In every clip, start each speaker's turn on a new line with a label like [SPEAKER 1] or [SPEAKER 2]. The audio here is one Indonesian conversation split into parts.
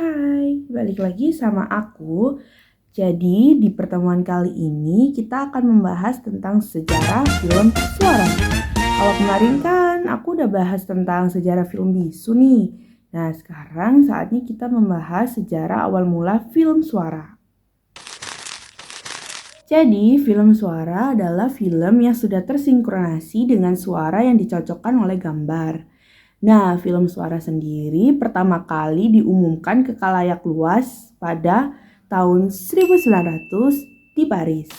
[SPEAKER 1] Hai, balik lagi sama aku. Jadi, di pertemuan kali ini kita akan membahas tentang sejarah film suara. Kalau kemarin kan aku udah bahas tentang sejarah film bisu nih. Nah, sekarang saatnya kita membahas sejarah awal mula film suara. Jadi, film suara adalah film yang sudah tersinkronasi dengan suara yang dicocokkan oleh gambar. Nah, film suara sendiri pertama kali diumumkan ke khalayak luas pada tahun 1900 di Paris.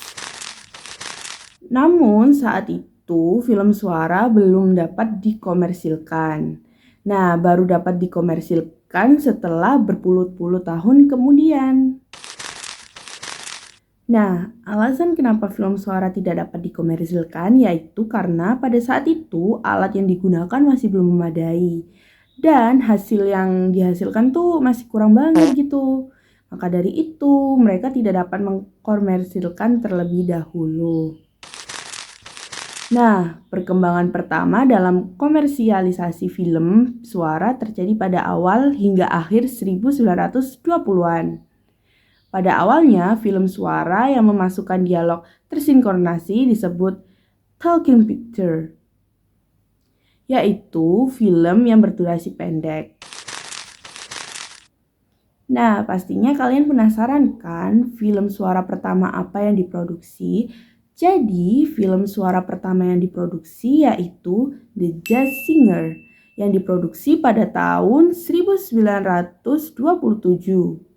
[SPEAKER 1] Namun saat itu film suara belum dapat dikomersilkan. Nah, baru dapat dikomersilkan setelah berpuluh-puluh tahun kemudian. Nah, alasan kenapa film suara tidak dapat dikomersilkan yaitu karena pada saat itu alat yang digunakan masih belum memadai. Dan hasil yang dihasilkan tuh masih kurang banget gitu. Maka dari itu mereka tidak dapat mengkomersilkan terlebih dahulu. Nah, perkembangan pertama dalam komersialisasi film suara terjadi pada awal hingga akhir 1920-an. Pada awalnya, film suara yang memasukkan dialog tersinkronasi disebut talking picture, yaitu film yang berdurasi pendek. Nah, pastinya kalian penasaran kan film suara pertama apa yang diproduksi? Jadi, film suara pertama yang diproduksi yaitu The Jazz Singer yang diproduksi pada tahun 1927.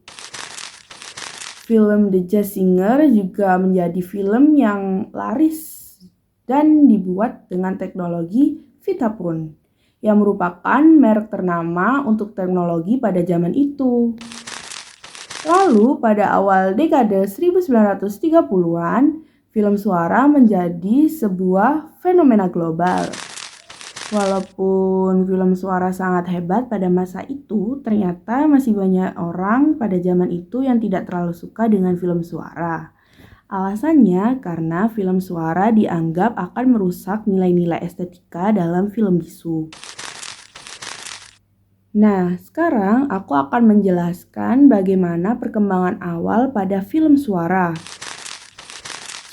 [SPEAKER 1] Film The Jazz Singer juga menjadi film yang laris dan dibuat dengan teknologi Vitaphone yang merupakan merek ternama untuk teknologi pada zaman itu. Lalu pada awal dekade 1930-an, film suara menjadi sebuah fenomena global. Walaupun film suara sangat hebat pada masa itu, ternyata masih banyak orang pada zaman itu yang tidak terlalu suka dengan film suara. Alasannya karena film suara dianggap akan merusak nilai-nilai estetika dalam film bisu. Nah, sekarang aku akan menjelaskan bagaimana perkembangan awal pada film suara.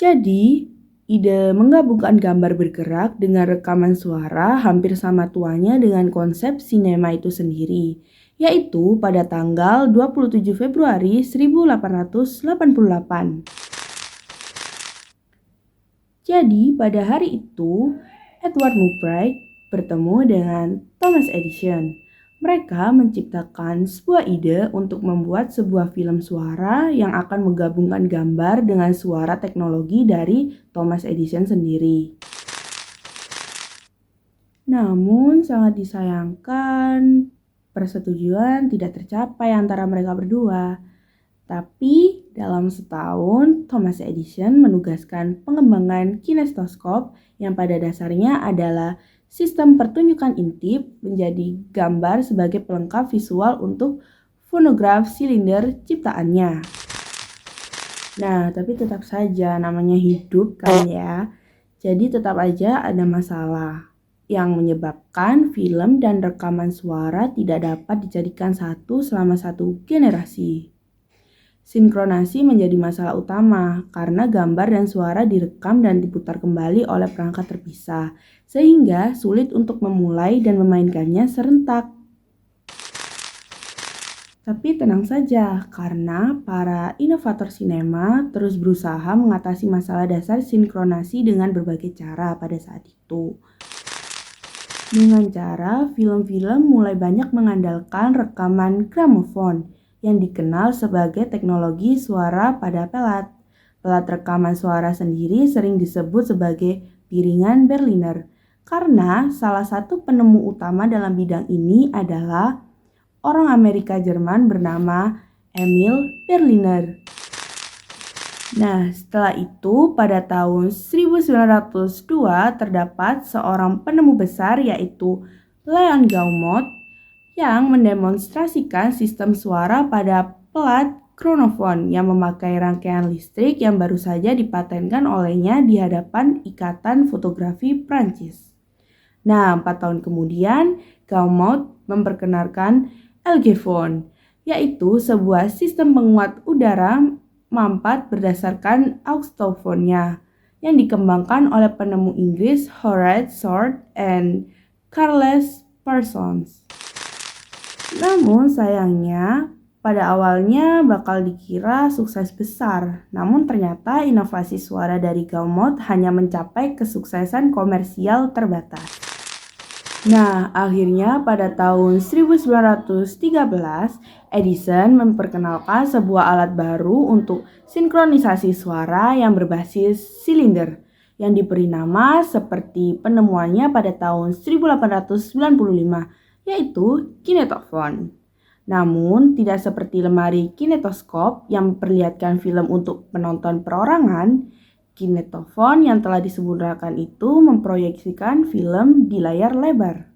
[SPEAKER 1] Jadi, ide menggabungkan gambar bergerak dengan rekaman suara hampir sama tuanya dengan konsep sinema itu sendiri, yaitu pada tanggal 27 Februari 1888. Jadi, pada hari itu, Edward Murbach bertemu dengan Thomas Edison. Mereka menciptakan sebuah ide untuk membuat sebuah film suara yang akan menggabungkan gambar dengan suara teknologi dari Thomas Edison sendiri. Namun sangat disayangkan persetujuan tidak tercapai antara mereka berdua. Tapi dalam setahun Thomas Edison menugaskan pengembangan kinetoskop yang pada dasarnya adalah sistem pertunjukan intip menjadi gambar sebagai pelengkap visual untuk fonograf silinder ciptaannya. Nah, tapi tetap saja namanya hidup kan ya. Jadi tetap aja ada masalah yang menyebabkan film dan rekaman suara tidak dapat dijadikan satu selama satu generasi. Sinkronasi menjadi masalah utama karena gambar dan suara direkam dan diputar kembali oleh perangkat terpisah, sehingga sulit untuk memulai dan memainkannya serentak. Tapi tenang saja, karena para inovator sinema terus berusaha mengatasi masalah dasar sinkronasi dengan berbagai cara pada saat itu. Dengan cara film-film mulai banyak mengandalkan rekaman gramofon yang dikenal sebagai teknologi suara pada pelat. Pelat rekaman suara sendiri sering disebut sebagai piringan Berliner karena salah satu penemu utama dalam bidang ini adalah orang Amerika Jerman bernama Emil Berliner. Nah, setelah itu pada tahun 1902 terdapat seorang penemu besar yaitu Leon Gaumont yang mendemonstrasikan sistem suara pada pelat chronofon yang memakai rangkaian listrik yang baru saja dipatenkan olehnya di hadapan Ikatan Fotografi Prancis. Nah, 4 tahun kemudian, Gaumont memperkenalkan LG Phone yaitu sebuah sistem penguat udara mampat berdasarkan auxtofonia yang dikembangkan oleh penemu Inggris Horace Short and Charles Parsons. Namun sayangnya, pada awalnya bakal dikira sukses besar, namun ternyata inovasi suara dari Gaumont hanya mencapai kesuksesan komersial terbatas. Nah, akhirnya pada tahun 1913, Edison memperkenalkan sebuah alat baru untuk sinkronisasi suara yang berbasis silinder, yang diberi nama seperti penemuannya pada tahun 1895, yaitu kinetofon. Namun, tidak seperti lemari kinetoskop yang memperlihatkan film untuk penonton perorangan, kinetofon yang telah disempurnakan itu memproyeksikan film di layar lebar.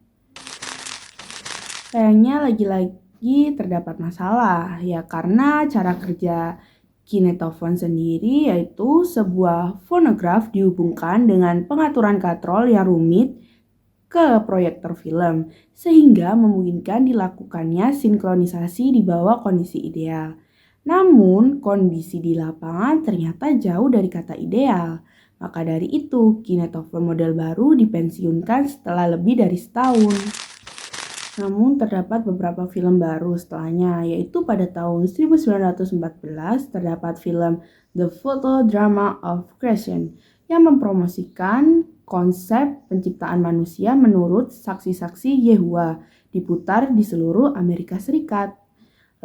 [SPEAKER 1] Sayangnya lagi-lagi terdapat masalah, ya karena cara kerja kinetofon sendiri yaitu sebuah fonograf dihubungkan dengan pengaturan katrol yang rumit ke proyektor film, sehingga memungkinkan dilakukannya sinkronisasi di bawah kondisi ideal. Namun, kondisi di lapangan ternyata jauh dari kata ideal. Maka dari itu, kinetofon model baru dipensiunkan setelah lebih dari setahun. Namun, terdapat beberapa film baru setelahnya, yaitu pada tahun 1914 terdapat film The Photo Drama of Creation yang mempromosikan konsep penciptaan manusia menurut saksi-saksi Yehua diputar di seluruh Amerika Serikat.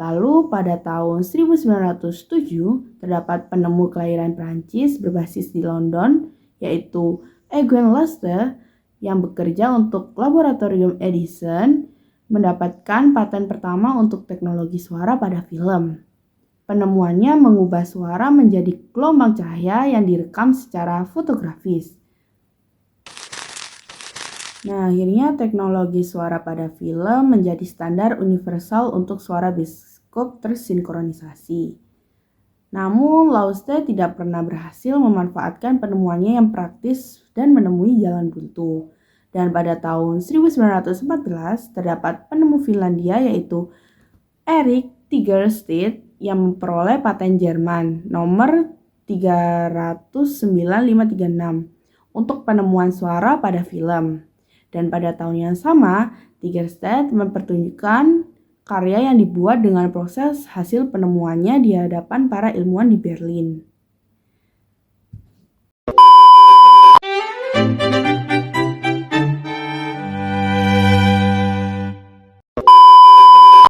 [SPEAKER 1] Lalu pada tahun 1907 terdapat penemu kelahiran Prancis berbasis di London yaitu Eugène Lester yang bekerja untuk laboratorium Edison mendapatkan paten pertama untuk teknologi suara pada film. Penemuannya mengubah suara menjadi gelombang cahaya yang direkam secara fotografis. Nah, akhirnya teknologi suara pada film menjadi standar universal untuk suara bioskop tersinkronisasi. Namun, Lauste tidak pernah berhasil memanfaatkan penemuannya yang praktis dan menemui jalan buntu. Dan pada tahun 1914 terdapat penemu Finlandia yaitu Erik Tigerstedt yang memperoleh paten Jerman nomor 309536 untuk penemuan suara pada film. Dan pada tahun yang sama, Tigerstedt mempertunjukkan karya yang dibuat dengan proses hasil penemuannya di hadapan para ilmuwan di Berlin.